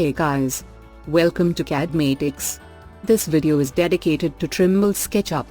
Hey guys! Welcome to Cadmatix. This video is dedicated to Trimble SketchUp,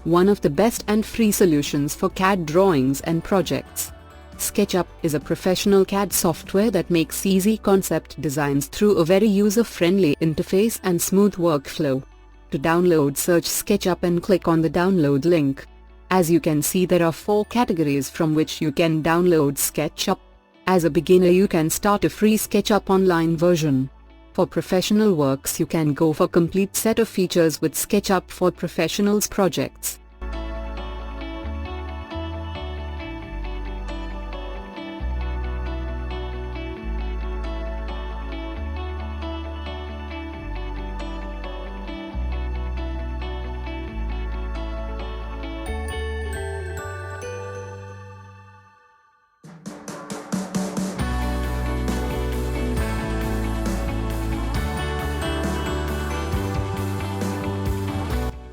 one of the best and free solutions for CAD drawings and projects. SketchUp is a professional CAD software that makes easy concept designs through a very user-friendly interface and smooth workflow. To download, search SketchUp and click on the download link. As you can see, there are 4 categories from which you can download SketchUp. As a beginner, you can start a free SketchUp online version. For professional works, you can go for complete set of features with SketchUp for Professionals projects.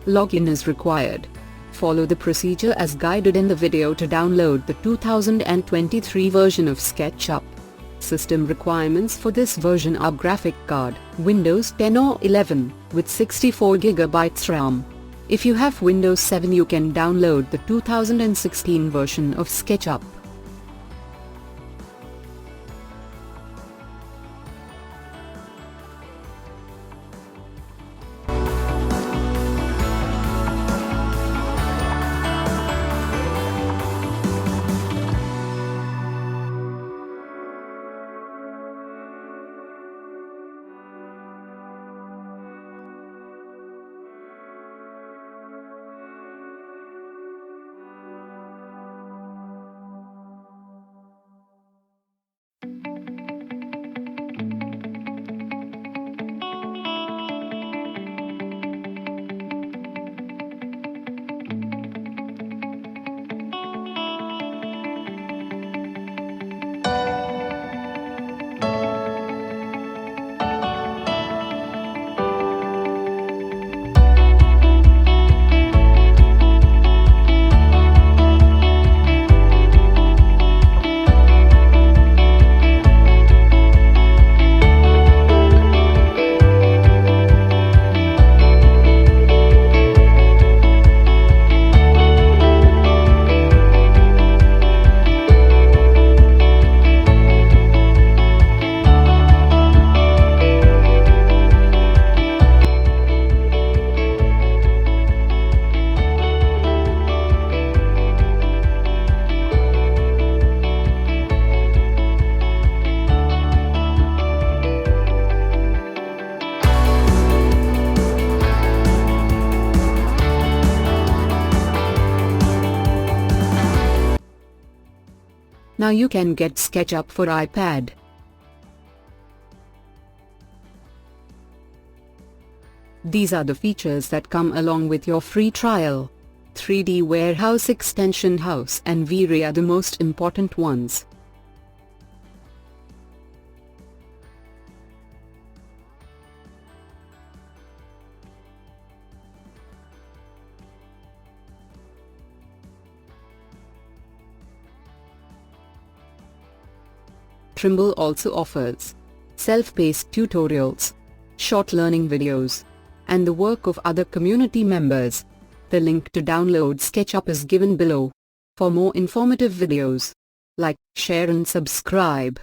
Login is required. Follow the procedure as guided in the video to download the 2023 version of SketchUp. System requirements for this version are graphic card, Windows 10 or 11, with 64GB RAM. If you have Windows 7, you can download the 2016 version of SketchUp. Now you can get SketchUp for iPad. These are the features that come along with your free trial. 3D Warehouse Extension House and ware are the most important ones. Trimble also offers self-paced tutorials, short learning videos, and the work of other community members. The link to download SketchUp is given below. For more informative videos, like, share and subscribe.